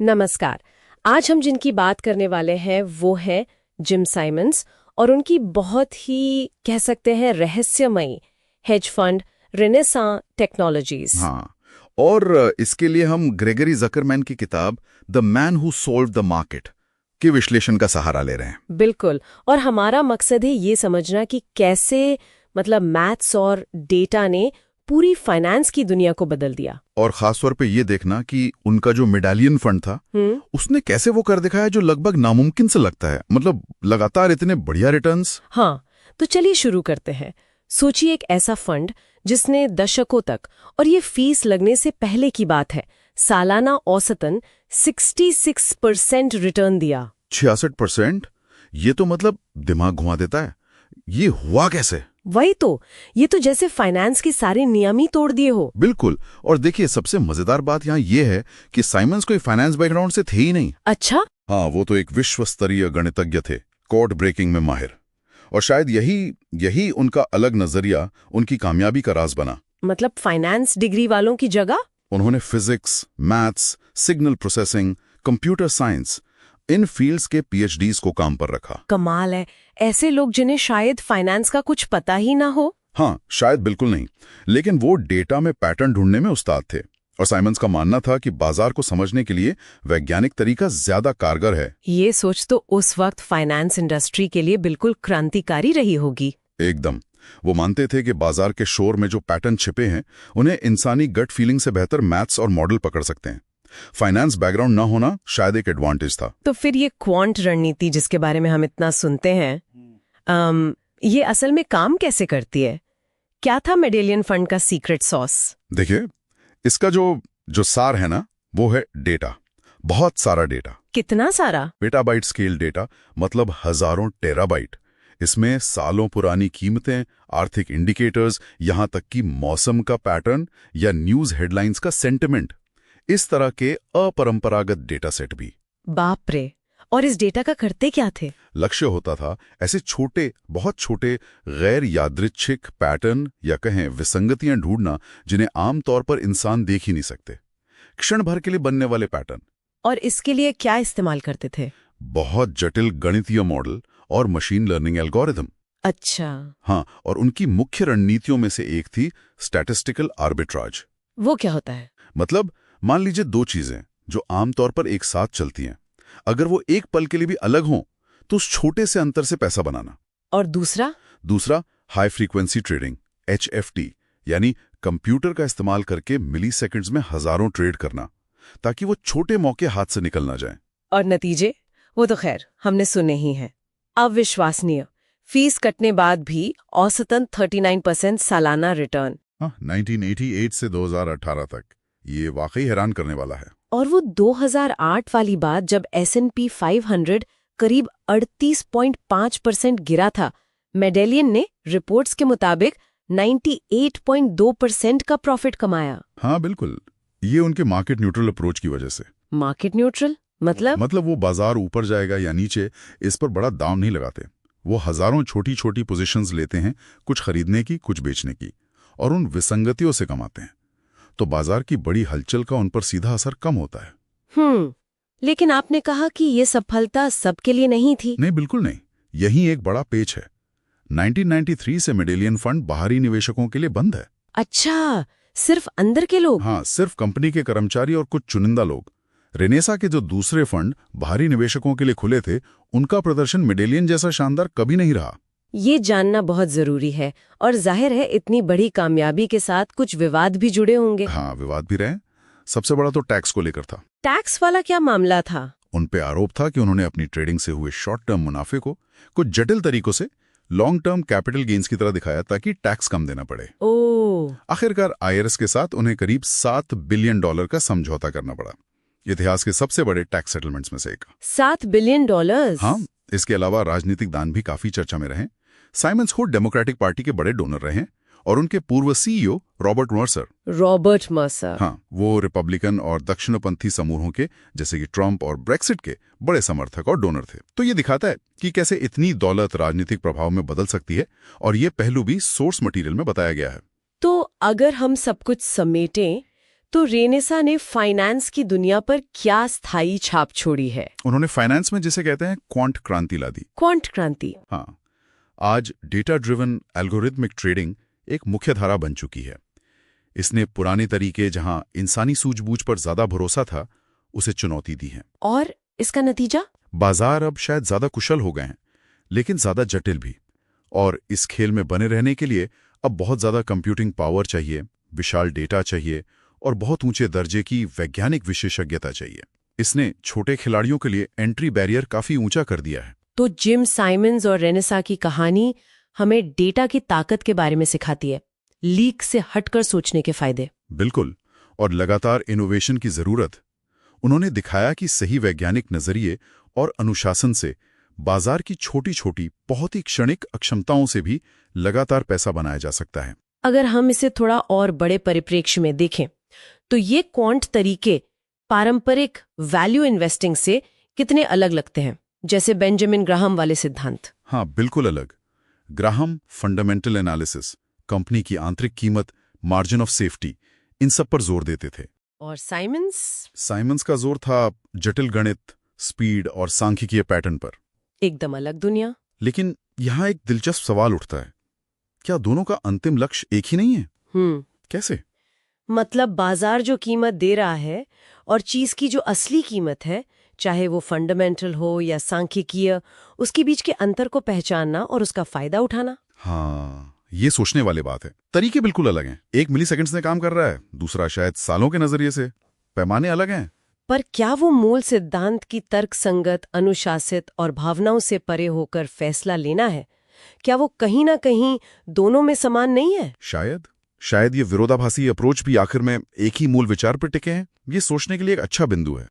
नमस्कार। आज हम जिनकी बात करने वाले हैं वो है जिम साइमंस और उनकी बहुत ही कह सकते हैं रहस्यमयी हेज फंड रेनेसां टेक्नोलॉजीज। हाँ, और इसके लिए हम ग्रेगरी जकरमैन की किताब the man who solved the market के विश्लेषण का सहारा ले रहे हैं। बिल्कुल। और हमारा मकसद है ये समझना कि कैसे मैथ्स और डेटा ने पूरी फाइनेंस की दुनिया को बदल दिया। और खासतौर पे ये देखना कि उनका जो मेडालियन फंड था उसने कैसे वो कर दिखाया जो लगभग नामुमकिन से लगता है, मतलब लगातार इतने बढ़िया रिटर्न्स। हाँ, तो चलिए शुरू करते हैं। सोचिए एक ऐसा फंड जिसने दशकों तक, और ये फीस लगने से पहले की बात है, सालाना औसतन 66% रिटर्न दिया। 66%? ये तो मतलब दिमाग घुमा देता है। ये हुआ कैसे? वही तो, ये तो जैसे फाइनेंस के सारे नियम ही तोड़ दिए हो। बिल्कुल। और देखिए, सबसे मजेदार बात यहाँ ये है कि साइमंस कोई फाइनेंस बैकग्राउंड से थे ही नहीं। अच्छा। हाँ, वो तो एक विश्व स्तरीय गणितज्ञ थे, कोड ब्रेकिंग में माहिर। और शायद यही उनका अलग नजरिया उनकी कामयाबी का राज बना। मतलब फाइनेंस डिग्री वालों की जगह उन्होंने physics, maths, signal processing, computer science, in fields के पीएचडीज को काम पर रखा। कमाल है, ऐसे लोग जिन्हें शायद फाइनेंस का कुछ पता ही ना हो। हाँ, शायद बिल्कुल नहीं, लेकिन वो डेटा में पैटर्न ढूंढने में उस्ताद थे। और साइमंस का मानना था कि बाजार को समझने के लिए वैज्ञानिक तरीका ज्यादा कारगर है। ये सोच तो उस वक्त फाइनेंस इंडस्ट्री के लिए बिल्कुल क्रांतिकारी रही होगी। एकदम। वो मानते थे कि बाजार के शोर में जो पैटर्न छिपे हैं उन्हें इंसानी गट फीलिंग से बेहतर मैथ्स और मॉडल पकड़ सकते हैं। फाइनेंस बैकग्राउंड ना होना शायद एक एडवांटेज था। तो फिर ये क्वांट रणनीति जिसके बारे में हम इतना सुनते हैं, ये असल में काम कैसे करती है? क्या था मेडेलियन फंड का सीक्रेट सॉस? देखिए, इसका जो सार है ना, वो है डेटा। बहुत सारा डेटा। कितना सारा? पेटाबाइट स्केल डेटा, मतलब हजारों टेराबाइट। इसमें सालों पुरानी कीमतें, आर्थिक इंडिकेटर्स, यहां तक कि मौसम का पैटर्न या न्यूज हेडलाइंस का सेंटिमेंट, इस तरह के अपरंपरागत डेटा सेट भी। बाप रे! और इस डेटा का करते क्या थे? लक्ष्य होता था ऐसे छोटे, बहुत छोटे, गैर यादृच्छिक पैटर्न या कहें विसंगतियां ढूंढना जिन्हें आमतौर पर इंसान देख ही नहीं सकते। क्षण भर के लिए बनने वाले पैटर्न। और इसके लिए क्या इस्तेमाल करते थे? बहुत जटिल गणितीय मॉडल और मशीन लर्निंग एल्गोरिथम। अच्छा। हाँ, और उनकी मुख्य रणनीतियों में से एक थी स्टैटिस्टिकल आर्बिट्राज। वो क्या होता है? मतलब मान लीजिए दो चीजें जो आमतौर पर एक साथ चलती हैं, अगर वो एक पल के लिए भी अलग हों तो उस छोटे से अंतर से पैसा बनाना। और दूसरा हाई फ्रीक्वेंसी ट्रेडिंग, HFT, यानी कंप्यूटर का इस्तेमाल करके मिली सेकेंड्स में हजारों ट्रेड करना ताकि वो छोटे मौके हाथ से निकल ना जाएं। और नतीजे? वो तो खैर हमने सुने ही हैं। अविश्वसनीय। फीस कटने बाद भी औसतन 39% सालाना रिटर्न। 1988 से 2018 तक। ये वाकई हैरान करने वाला है। और वो 2008 वाली बात जब S&P 500 करीब 38.5% गिरा था, मेडेलियन ने रिपोर्ट्स के मुताबिक 98.2% का प्रॉफिट कमाया। हाँ बिल्कुल, ये उनके मार्केट न्यूट्रल अप्रोच की वजह से। मार्केट न्यूट्रल मतलब वो बाजार ऊपर जाएगा या नीचे, इस पर बड़ा दाम नहीं लगाते। वो हजारों छोटी छोटी पोजीशंस लेते हैं, कुछ खरीदने की, कुछ बेचने की, और उन विसंगतियों से कमाते हैं। तो बाजार की बड़ी हलचल का उन पर सीधा असर कम होता है। लेकिन आपने कहा कि ये सफलता सबके लिए नहीं थी। नहीं, बिल्कुल नहीं। यही एक बड़ा पेच है। 1993 से मेडेलियन फंड बाहरी निवेशकों के लिए बंद है। अच्छा, सिर्फ अंदर के लोग? हाँ, सिर्फ कंपनी के कर्मचारी और कुछ चुनिंदा लोग। रेनेसा के जो दूसरे फंड बाहरी निवेशकों के लिए खुले थे, उनका प्रदर्शन मेडेलियन जैसा शानदार कभी नहीं रहा। ये जानना बहुत जरूरी है। और जाहिर है इतनी बड़ी कामयाबी के साथ कुछ विवाद भी जुड़े होंगे। हाँ, विवाद भी रहे। सबसे बड़ा तो टैक्स को लेकर था। टैक्स वाला क्या मामला था? उन पे आरोप था कि उन्होंने अपनी ट्रेडिंग से हुए शॉर्ट टर्म मुनाफे को कुछ जटिल तरीकों से लॉन्ग टर्म कैपिटल गेन्स की तरह दिखाया ताकि टैक्स कम देना पड़े। आखिरकार IRS के साथ उन्हें करीब $7 बिलियन का समझौता करना पड़ा। इतिहास के सबसे बड़े टैक्स सेटलमेंट्स में से एक। $7 बिलियन? हाँ, इसके अलावा राजनीतिक दान भी काफी चर्चा में रहे। साइमंस खुद डेमोक्रेटिक पार्टी के बड़े डोनर रहे और उनके पूर्व CEO रॉबर्ट मर्सर, हाँ, वो रिपब्लिकन और दक्षिणपंथी समूहों के जैसे कि ट्रंप और ब्रेक्सिट के बड़े समर्थक और डोनर थे। तो ये दिखाता है कि कैसे इतनी दौलत राजनीतिक प्रभाव में बदल सकती है, और ये पहलू भी सोर्स मटेरियल में बताया गया है। तो अगर हम सब कुछ समेटें तो रेनेसा ने फाइनेंस की दुनिया पर क्या स्थायी छाप छोड़ी है? उन्होंने फाइनेंस में जिसे कहते हैं क्वांट क्रांति ला दी। क्वांट क्रांति? हाँ, आज डेटा ड्रिवन एल्गोरिथमिक ट्रेडिंग एक मुख्य धारा बन चुकी है। इसने पुराने तरीके जहां इंसानी सूझबूझ पर ज्यादा भरोसा था, उसे चुनौती दी है। और इसका नतीजा? बाजार अब शायद ज्यादा कुशल हो गए हैं, लेकिन ज्यादा जटिल भी। और इस खेल में बने रहने के लिए अब बहुत ज्यादा कंप्यूटिंग पावर चाहिए, विशाल डेटा चाहिए और बहुत ऊंचे दर्जे की वैज्ञानिक विशेषज्ञता चाहिए। इसने छोटे खिलाड़ियों के लिए एंट्री बैरियर काफी ऊंचा कर दिया है। तो जिम साइमंस और रेनेसा की कहानी हमें डेटा की ताकत के बारे में सिखाती है, लीक से हटकर सोचने के फायदे। बिल्कुल, और लगातार इनोवेशन की जरूरत। उन्होंने दिखाया कि सही वैज्ञानिक नजरिए और अनुशासन से बाजार की छोटी छोटी बहुत ही क्षणिक अक्षमताओं से भी लगातार पैसा बनाया जा सकता है। अगर हम इसे थोड़ा और बड़े परिप्रेक्ष्य में देखें तो ये क्वांट तरीके पारंपरिक वैल्यू इन्वेस्टिंग से कितने अलग लगते हैं, जैसे बेंजामिन ग्राहम वाले सिद्धांत? हाँ, बिल्कुल अलग। ग्राहम फंडामेंटल एनालिसिस, कंपनी की आंतरिक कीमत, मार्जिन ऑफ सेफ्टी, इन सब पर जोर देते थे। और साइमंस? साइमंस का जोर था जटिल गणित, स्पीड और सांख्यिकीय पैटर्न पर। एकदम अलग दुनिया। लेकिन यहां एक दिलचस्प सवाल उठता है, क्या दोनों का अंतिम लक्ष्य एक ही नहीं है? कैसे? मतलब बाजार जो कीमत दे रहा है और चीज की जो असली कीमत है, चाहे वो फंडामेंटल हो या सांख्यिकीय, उसके बीच के अंतर को पहचानना और उसका फायदा उठाना। हाँ, ये सोचने वाली बात है। तरीके बिल्कुल अलग हैं। एक मिलीसेकंड्स में काम कर रहा है, दूसरा शायद सालों के नजरिए से। पैमाने अलग हैं। पर क्या वो मूल सिद्धांत की तर्कसंगत, अनुशासित और भावनाओं से परे होकर फैसला लेना है, क्या वो कहीं ना कहीं दोनों में समान नहीं है? शायद ये विरोधाभासी अप्रोच भी आखिर में एक ही मूल विचार पर टिके हैं। ये सोचने के लिए एक अच्छा बिंदु है।